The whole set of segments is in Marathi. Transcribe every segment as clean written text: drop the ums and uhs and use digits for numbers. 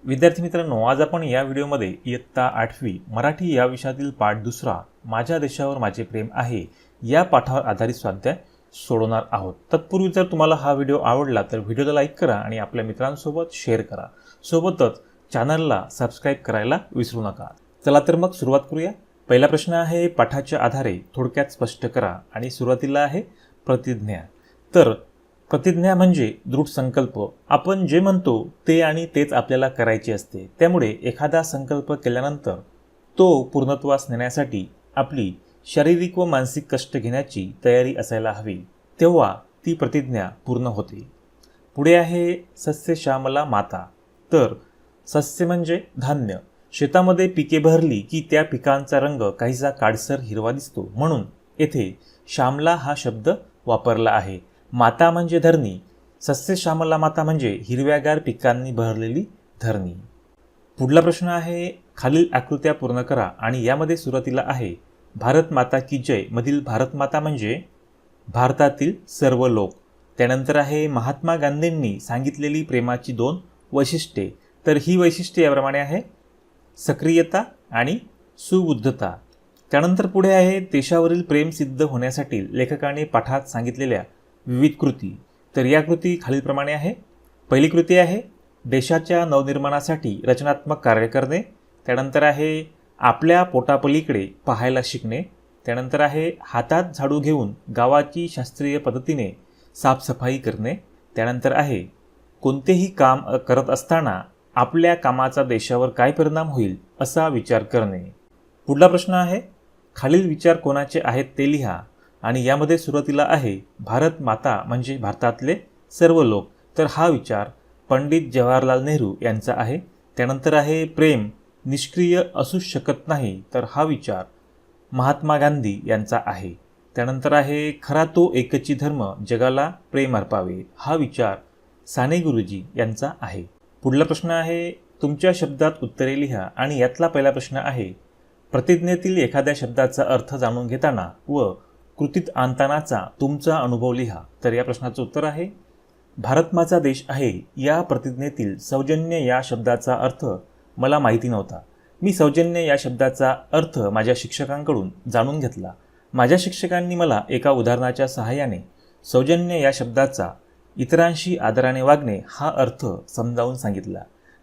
विद्यार्थी मित्रांनो, आज आपण या व्हिडिओमध्ये इयत्ता 8वी मराठी या विषयातील पाठ दुसरा माझ्या देशावर माझे प्रेम आहे या पाठावर आधारित स्वाध्याय सोडवणार आहोत। तत्पूर्वी जर तुम्हाला हा व्हिडिओ आवडला तर व्हिडिओला लाईक करा आणि आपल्या मित्रांसोबत शेअर करा। सोबतच चॅनलला सबस्क्राइब करायला विसरू नका। चला तर मग सुरुवात करूया। पहिला प्रश्न आहे, पाठाच्या आधारे थोडक्यात स्पष्ट करा आणि सुरुवातीला आहे प्रतिज्ञा। तर प्रतिज्ञा म्हणजे दृढ संकल्प। आपण जे म्हणतो ते आणि तेच आपल्याला करायचे असते। त्यामुळे एखादा संकल्प केल्यानंतर तो पूर्णत्वास नेण्यासाठी आपली शारीरिक व मानसिक कष्ट घेण्याची तयारी असायला हवी, तेव्हा ती प्रतिज्ञा पूर्ण होते। पुढे आहे सस्य श्यामला माता। तर सस्य म्हणजे धान्य। शेतामध्ये पिके भरली की त्या पिकांचा रंग काहीसा काळसर हिरवा दिसतो, म्हणून येथे श्यामला हा शब्द वापरला आहे। माता म्हणजे धरणी। सस्य श्यामला माता म्हणजे हिरव्यागार पिकांनी भरलेली धरणी। पुढला प्रश्न आहे, खालील आकृत्या पूर्ण करा आणि यामध्ये सुरुवातीला आहे भारत माता की जय मधील भारत माता म्हणजे भारतातील सर्व लोक। त्यानंतर आहे महात्मा गांधींनी सांगितलेली प्रेमाची 2 वैशिष्ट्ये। तर ही वैशिष्ट्ये याप्रमाणे आहे, सक्रियता आणि सुबुद्धता। त्यानंतर पुढे आहे देशावरील प्रेम सिद्ध होण्यासाठी लेखकाने पाठात सांगितलेल्या विविध कृती। तर या कृती खालीलप्रमाणे आहे। पहिली कृती आहे देशाच्या नवनिर्माणासाठी रचनात्मक कार्य करणे। त्यानंतर आहे आपल्या पोटापलीकडे पाहायला शिकणे। त्यानंतर आहे हातात झाडू घेऊन गावाची शास्त्रीय पद्धतीने साफसफाई करणे। त्यानंतर आहे कोणतेही काम करत असताना आपल्या कामाचा देशावर काय परिणाम होईल असा विचार करणे। पुढला प्रश्न आहे, खालील विचार कोणाचे आहेत ते लिहा आणि यामध्ये सुरुवातीला आहे भारत माता म्हणजे भारतातले सर्व लोक। तर हा विचार पंडित जवाहरलाल नेहरू यांचा आहे। त्यानंतर आहे प्रेम निष्क्रिय असू शकत नाही। तर हा विचार महात्मा गांधी यांचा आहे। त्यानंतर आहे खरा तो एकची धर्म जगाला प्रेम अर्पावे। हा विचार साने गुरुजी यांचा आहे। पुढला प्रश्न आहे, तुमच्या शब्दात उत्तरे लिहा आणि यातला पहिला प्रश्न आहे प्रतिज्ञेतील एखाद्या शब्दाचा अर्थ जाणून घेताना व कृतीत आणतानाचा तुमचा अनुभव लिहा। तर या प्रश्नाचं उत्तर आहे भारत माझा देश आहे या प्रतिज्ञेतील सौजन्य या शब्दाचा अर्थ मला माहिती नव्हता। मी सौजन्य या शब्दाचा अर्थ माझ्या शिक्षकांकडून जाणून घेतला। माझ्या शिक्षकांनी मला एका उदाहरणाच्या सहाय्याने सौजन्य या शब्दाचा इतरांशी आदराने वागणे हा अर्थ समजावून सांगितला।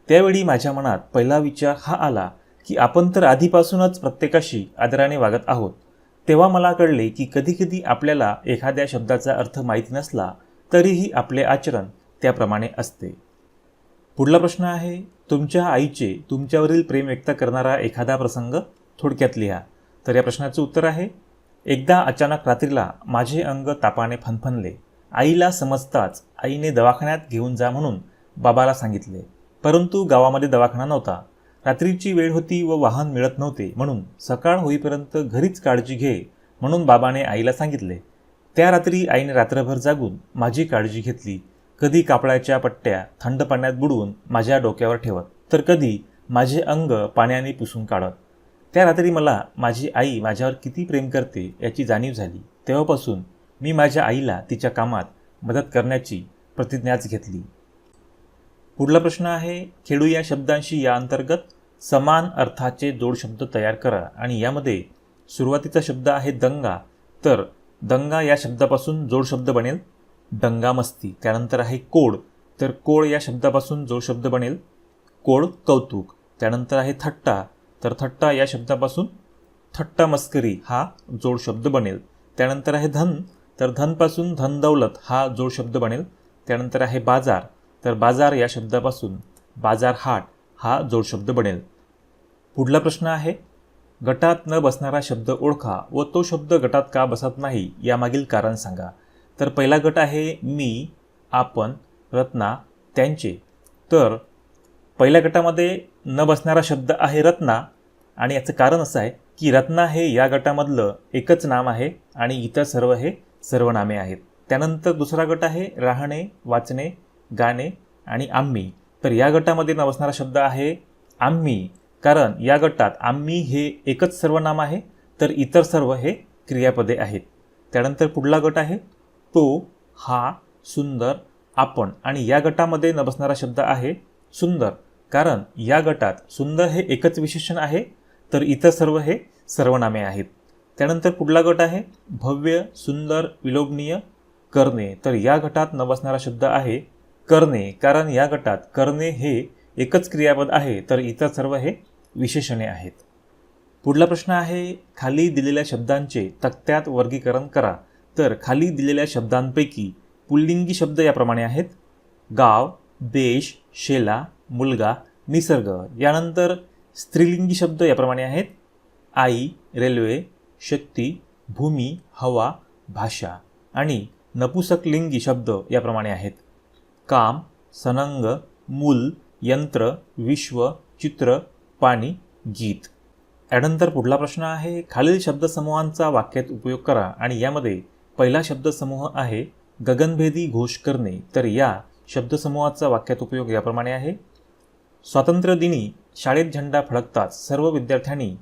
त्यावेळी माझ्या मनात पहिला विचार हा आला की आपण तर आधीपासूनच प्रत्येकाशी आदराने वागत आहोत। तेव्हा मला कळले की कधीकधी आपल्याला एखाद्या शब्दाचा अर्थ माहिती नसला तरीही आपले आचरण त्याप्रमाणे असते। पुढला प्रश्न आहे, तुमच्या आईचे तुमच्यावरील प्रेम व्यक्त करणारा एखादा प्रसंग थोडक्यात लिहा। तर या प्रश्नाचं उत्तर आहे, एकदा अचानक रात्रीला माझे अंग तापाने फणफणले। आईला समजताच आईने दवाखान्यात घेऊन जा म्हणून बाबाला सांगितले, परंतु गावामध्ये दवाखाना नव्हता। रात्रीची वेळ होती व वाहन मिळत नव्हते, म्हणून सकाळ होईपर्यंत घरीच काळजी घे म्हणून बाबाने आईला सांगितले। त्या रात्री आईने रात्रभर जागून माझी काळजी घेतली। कधी कापडाच्या पट्ट्या थंड पाण्यात बुडवून माझ्या डोक्यावर ठेवत, तर कधी माझे अंग पाण्याने पुसून काढत। त्या रात्री मला माझी आई माझ्यावर किती प्रेम करते याची जाणीव झाली। तेव्हापासून मी माझ्या आईला तिच्या कामात मदत करण्याची प्रतिज्ञाच घेतली। पुढला प्रश्न आहे, खेळू या शब्दांशी या अंतर्गत समान अर्थाचे जोडशब्द तयार करा आणि यामध्ये सुरुवातीचा शब्द आहे दंगा। तर दंगा या शब्दापासून जोडशब्द बनेल दंगामस्ती। त्यानंतर आहे कोड। तर कोड या शब्दापासून जोडशब्द बनेल कोड कौतुक। त्यानंतर आहे थट्टा। तर थट्टा या शब्दापासून थट्टा मस्करी हा जोडशब्द बनेल। त्यानंतर आहे धन। तर धनपासून धन दौलत हा जोडशब्द बनेल। त्यानंतर आहे बाजार। तर बाजार या शब्दापासून बाजार हाट हा जोडशब्द बनेल। पुढला प्रश्न आहे, गटात न बसणारा शब्द ओळखा व तो शब्द गटात का बसत नाही यामागील कारण सांगा। तर पहिला गट आहे मी, आपण, रत्ना, त्यांचे। तर पहिल्या गटामध्ये न बसणारा शब्द आहे रत्ना आणि याचं कारण असं आहे की रत्ना हे या गटामधलं एकच नाम आहे आणि इतर सर्व हे सर्वनामे आहेत। त्यानंतर दुसरा गट आहे राहणे, वाचणे, गाणे आणि आम्ही। तर या गटामध्ये न बसणारा शब्द आहे आम्ही, कारण या गटात आम्ही हे एकच सर्वनाम आहे तर इतर सर्व हे क्रियापदे आहेत। त्यानंतर पुढला गट आहे तो, हा, सुंदर, आपण आणि या गटामध्ये न बसणारा शब्द आहे सुंदर, कारण या गटात सुंदर हे एकच विशेषण आहे, तर इतर सर्व हे सर्वनामे आहेत. त्यानंतर पुढला गट आहे भव्य, सुंदर, विलोभनीय, करणे. तर या गटात न बसणारा शब्द आहे करणे, कारण या गटात करणे हे एकच क्रियापद आहे, तर इतर सर्व हे विशेषणे आहेत. पुढला प्रश्न आहे खाली दिलेल्या शब्दांचे तक्त्यात वर्गीकरण करा. तर खाली दिलेल्या शब्दांपैकी पुल्लिंगी शब्द याप्रमाणे आहेत गाव, देश, शेला, मुलगा, निसर्ग. यानंतर स्त्रीलिंगी शब्द याप्रमाणे आहेत आई, रेल्वे, शक्ती, भूमी, हवा, भाषा. आणि नपुसकलिंगी शब्द याप्रमाणे आहेत काम, सनंग, मूल, यंत्र, विश्व, चित्र, पाणी, गीत. यानंतर पुढला प्रश्न आहे खालील शब्दसमूहांचा वाक्यात उपयोग करा आणि यामध्ये पहिला शब्दसमूह आहे गगनभेदी घोष करणे. तर या शब्दसमूहाचा वाक्यात उपयोग याप्रमाणे आहे स्वातंत्र्य दिनी शाळेत झेंडा फडकताच सर्व विद्यार्थ्यांनी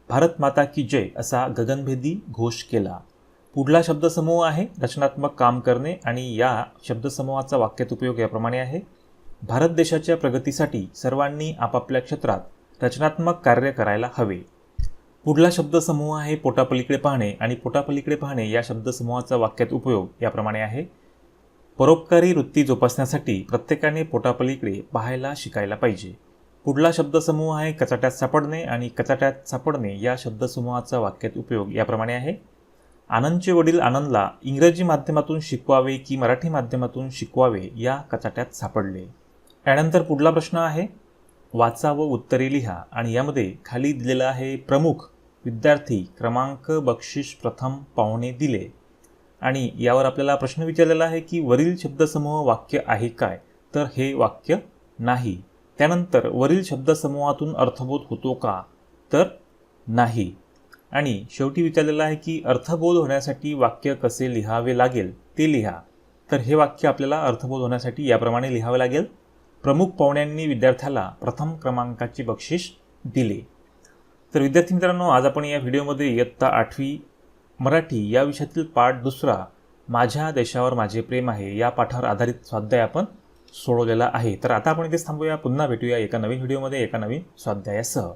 भारत माता की जय असा गगनभेदी घोष केला. पुढला शब्दसमूह आहे रचनात्मक काम करणे आणि या शब्दसमूहाचा वाक्यात उपयोग याप्रमाणे आहे भारत देशाच्या प्रगतीसाठी सर्वांनी आपापल्या क्षेत्रात रचनात्मक कार्य करायला हवे. पुढला शब्दसमूह आहे पोटापलीकडे पाहणे आणि पोटापलीकडे पाहणे या शब्दसमूहाचा वाक्यात उपयोग याप्रमाणे आहे परोपकारी वृत्ती जोपासण्यासाठी प्रत्येकाने पोटापलीकडे पाहायला शिकायला पाहिजे. पुढला शब्दसमूह आहे कचाट्यात सापडणे आणि कचाट्यात सापडणे या शब्दसमूहाचा वाक्यात उपयोग याप्रमाणे आहे आनंदचे वडील आनंदला इंग्रजी माध्यमातून शिकवावे की मराठी माध्यमातून शिकवावे या कचाट्यात सापडले. यानंतर पुढला प्रश्न आहे वाचा व उत्तरे लिहा आणि यामध्ये खाली दिलेला आहे प्रमुख, विद्यार्थी, क्रमांक, बक्षीस, प्रथम, पाहुणे दिले. आणि यावर आपल्याला प्रश्न विचारलेला आहे की वरील शब्दसमूह वाक्य आहे काय, तर हे वाक्य नाही. त्यानंतर वरील शब्दसमूहातून अर्थबोध होतो का, तर नाही. आणि शेवटी विचारलेलं आहे की अर्थबोध होण्यासाठी वाक्य कसे लिहावे लागेल ते लिहा. तर हे वाक्य आपल्याला अर्थबोध होण्यासाठी याप्रमाणे लिहावे लागेल प्रमुख पाहुण्यांनी विद्यार्थ्याला प्रथम क्रमांकाचे बक्षीस दिले. तर विद्यार्थी मित्रांनो, आज आपण या व्हिडिओमध्ये इयत्ता 8वी मराठी या विषयातील पाठ 2 माझ्या देशावर माझे प्रेम आहे या पाठावर आधारित स्वाध्याय आपण सोडवलेला आहे. तर आता आपण इथेच थांबूया. पुन्हा भेटूया एका नवीन व्हिडिओमध्ये एका नवीन स्वाध्यायासह.